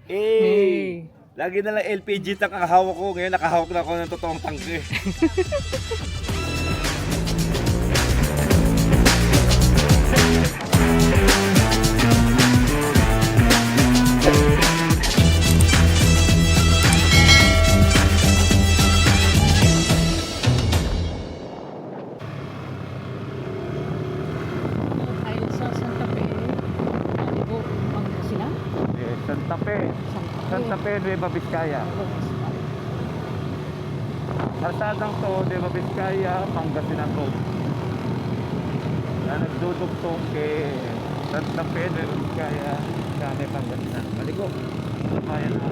Hey! Lagi na lang LPG tank ang hawak ko. Ngayon nakahawak na ako ng totoong tangke. Ay, sa Santa Fe, Malibo, Pangasinan. Santa Fe. Santa Fe, Nueva Vizcaya. Kalsadang to, Nueva Vizcaya, Pangasinan Road. Na nagdudugtong kay Santa Fe, Nueva Vizcaya, Kane, Pangasinan. Maligo. Ayan na.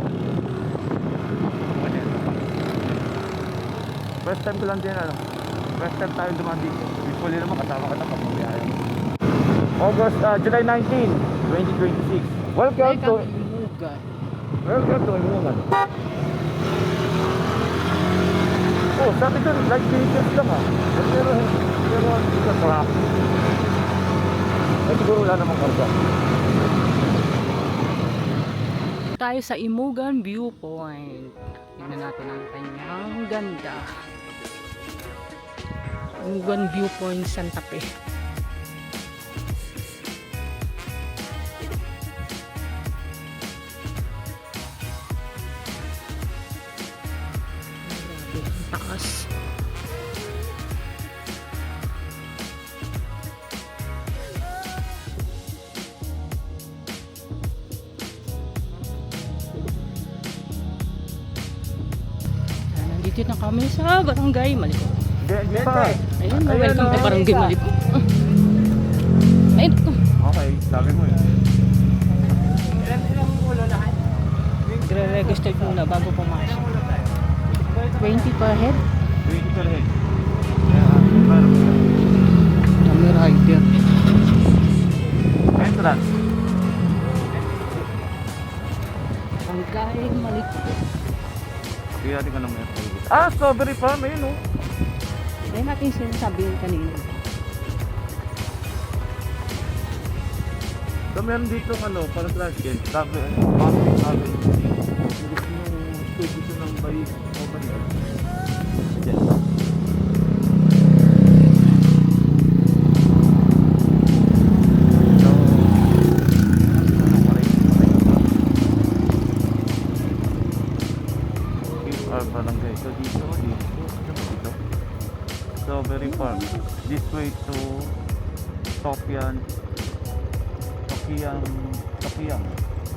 First time ko lang din ano. First time tayo dumaan dito. Usually naman kasama ka na pagmabiyahe. July 19, 2026. Welcome to Imugan. Imugan. Oh, sabi doon, like vehicles lang ah. Pero hindi ka trap. Eh siguro wala namang karga. Tayo sa Imugan Viewpoint. Tingnan natin ang kanyang ganda. Imugan Viewpoint, Santa Fe. Grabe, ang taas. Nandito na kami sa Barangay Malibo. Hindi pa. Ayun, welcome to Barangay Malibo. Ayun, Okay, sabi mo eh. Gre-register muna bago pumasok. 20 per head. 20 per head. Kami rider. Entrance. Barangay Malibo. Kaya natin ka naman yung strawberry farm, ayun oh. Kaya natin sinasabi kanina. So meron dito para transient, sabi, pumping sabi, gusto nyo stay dito ng bay, company. Yes. So, our barangay. So dito. Strawberry farm. This way to Topian.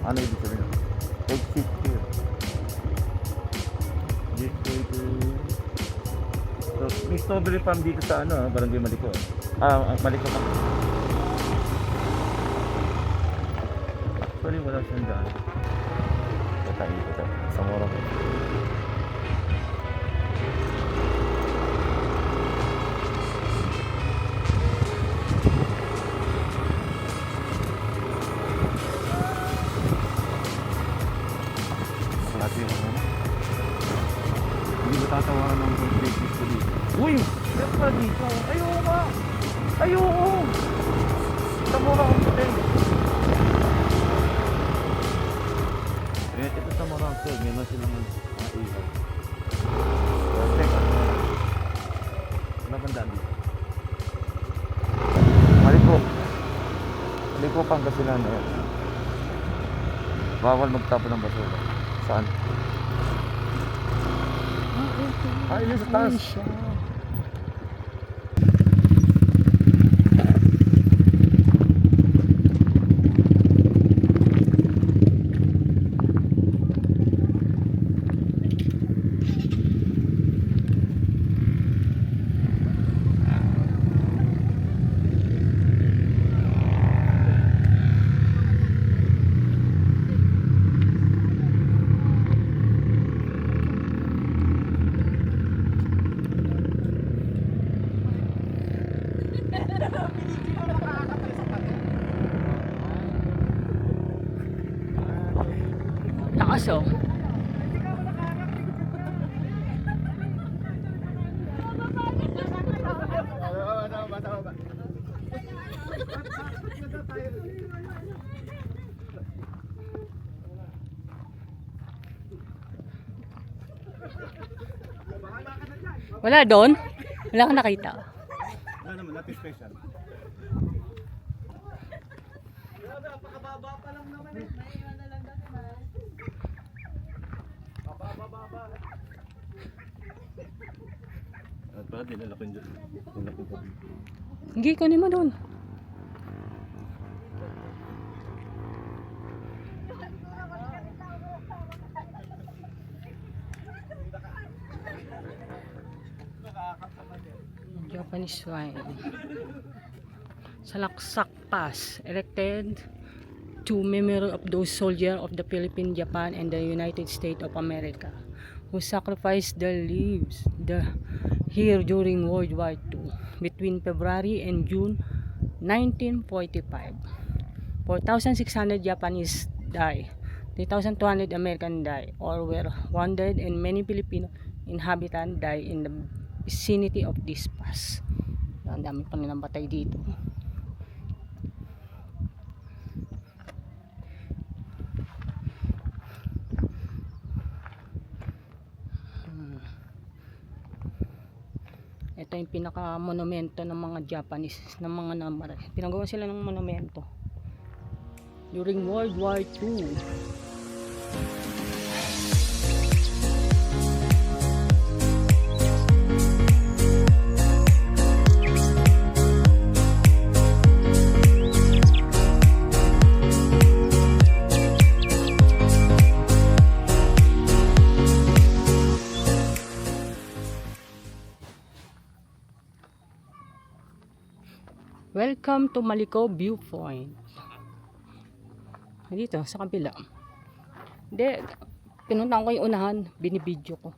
Ano ibig sabihin? Exit here. This way to... So, may strawberry farm dito sa Barangay Maliko. Maliko kami. Actually, wala siyang daan. Ito. Sa mora ko. Hindi ba tatawaran ng birthday gift ko dito? Uy! Meron pala dito! Ayoko! Ayoko! Sa mura ang hotel! Ito sa mura ang hotel. Meron silang mga ihaw. Teka. Wala bang daan dito? Maliko Pangasinan na yan. Bawal magtapon ng basura. Saan? Yun sa taas. Taas oh. Wala doon? Wala kang nakita? Wala naman, natin special. At pala dinala ko dyan. Dinala ko pa. Hindi, kunin mo doon. Japanese wine. Salaksak Pass, erected to memory of those soldiers of the Philippines, Japan, and the United States of America who sacrificed their lives here during World War II between February and June 1945. 4,600 Japanese died, 3,200 American died or were wounded, and many Filipino inhabitants died in the vicinity of this pass. Ang dami pa nilang patay dito. Ito yung pinaka-monumento ng mga Japanese, ng mga namara. Pinagawa sila ng monumento during World War II. Welcome to Malicao Viewpoint. Dito, sa kabila. Hindi, pinuntahan ko yung unahan, binibidyo ko.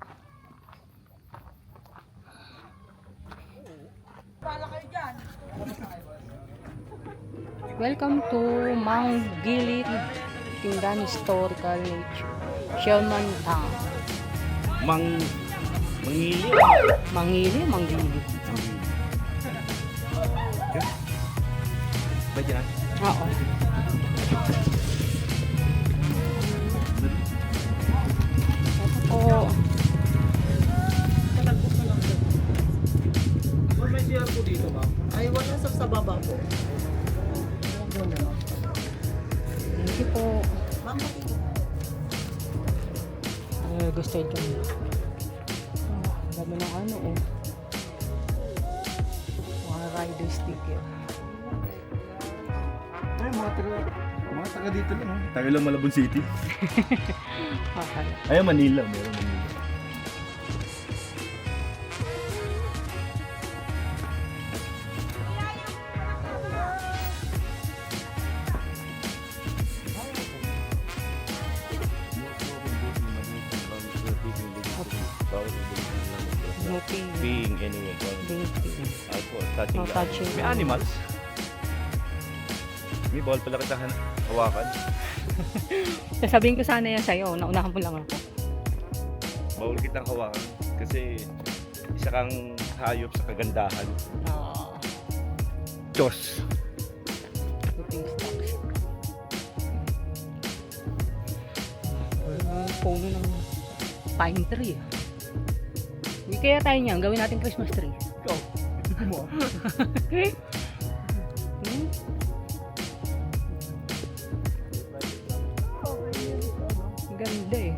Welcome to Mount Gilead Tingnan Historical Nature, Sherman Town. Mangili. Mangili. Ba dyan? Oo. Oo. May CR po dito ba? Ay, wala sa baba po. Thank you po. Ma'am, dito. Gusto ito. Dami ng ano oh. Mga rider sticker. Ay, mga taga dito lang. Taga lang Malabon City. Akala. Ay, Manila. Meron Manila. Being anyway. Touching. Touching. May animals. May bawal pala kita hawakan. Sasabihin ko sana yan sa'yo. Naunahan mo lang ako. Bawal kitang hawakan. Kasi isa kang hayop sa kagandahan. Diyos. Shooting stocks. Puno ng pine tree. Hindi kaya tayo niyan. Gawin natin Christmas tree. Ikaw. Ito mo. Ganda eh.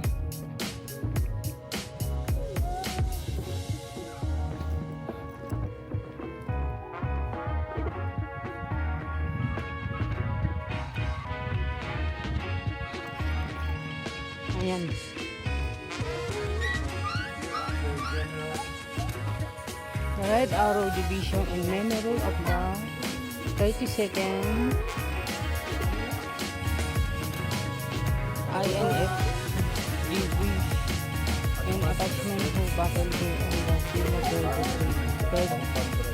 Ayan. The Red Arrow Division in memory of the 32nd INF Division in attachment to battle to on the field of the 3rd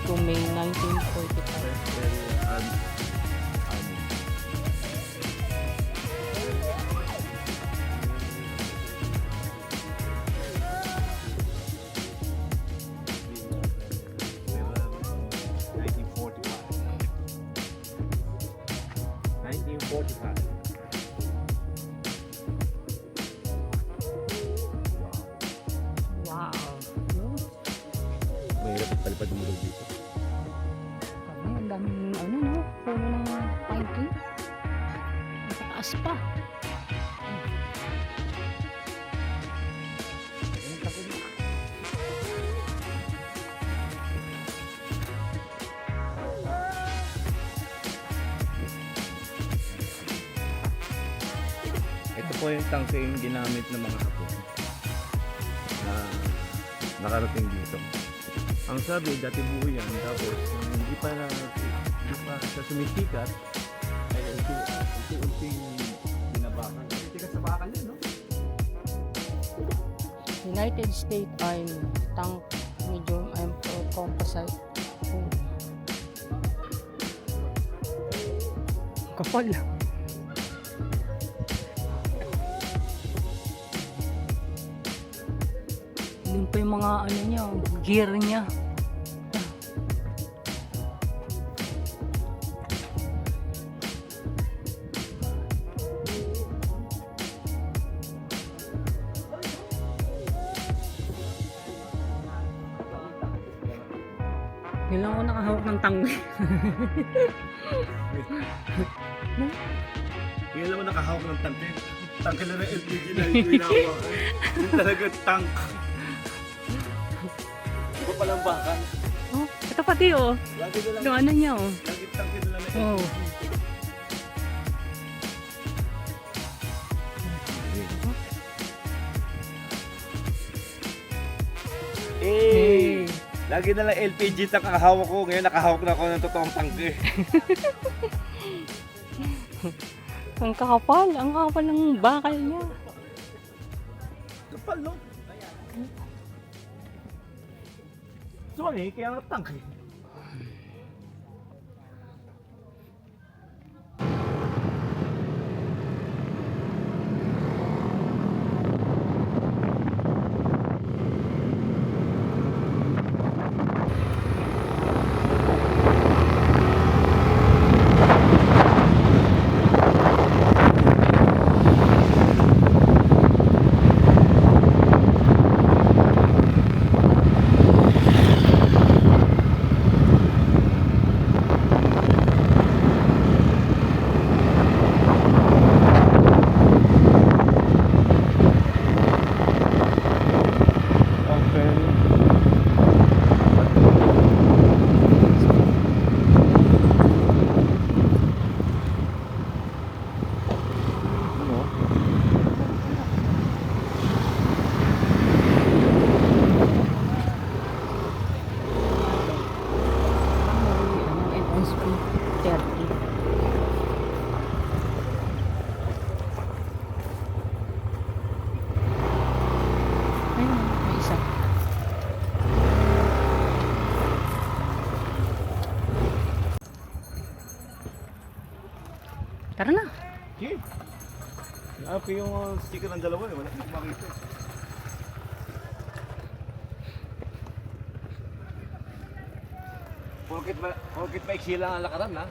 to May 1945. palipad mo dito. Kami, ang daming ano no, puno ng pine tree. Mataas pa. Ayun, tapos na. Ito po yung tangke yung ginamit ng mga apo na nakarating dito. Ang sabi, dati buo yan, tapos hindi pa sa sumisikat, ay unti-unting binabakan. Sumisikat sa bakal yun, no? United States Army tank medium and composite. Oh. Kapal. Yun pa yung mga ano niya, gear niya. Yun lang ako nakahawak ng tangke. Ngayon lang mo nakahawak ng tangke. Tangke na ng LPG na yung hinahawakan. Yung talaga tank. Iba palang bakan. Oh, ito pati oh. Lagi na lang. Yung ano niya oh. Lagi tangke na lang ng Oh. LPG. Hey. Lagi na lang LPG tank ang hawak ko. Ngayon nakahawak na ako ng totoong tangke. Ang kakapal ng bakal niya. Kapal, no? Sorry, kaya nga tangke. Tara na. Okay. Naapi yung sticker ng dalawa eh. Wala nang makita. Porkit maiksi lang ang lakaran, ha?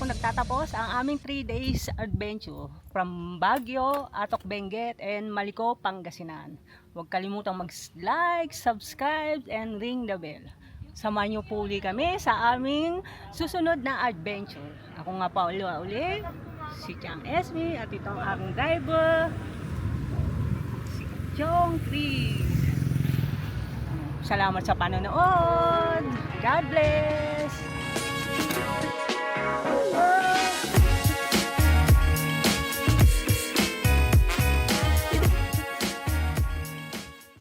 Nagtatapos ang aming 3 days adventure from Baguio, Atok Benguet, and Malico, Pangasinan. Huwag kalimutang mag-like, subscribe, and ring the bell. Samahan niyo po uli kami sa aming susunod na adventure. Ako nga pa uli, si Chang Esme, at ito ang aking driver, si Chong Chris. Salamat sa panonood. God bless!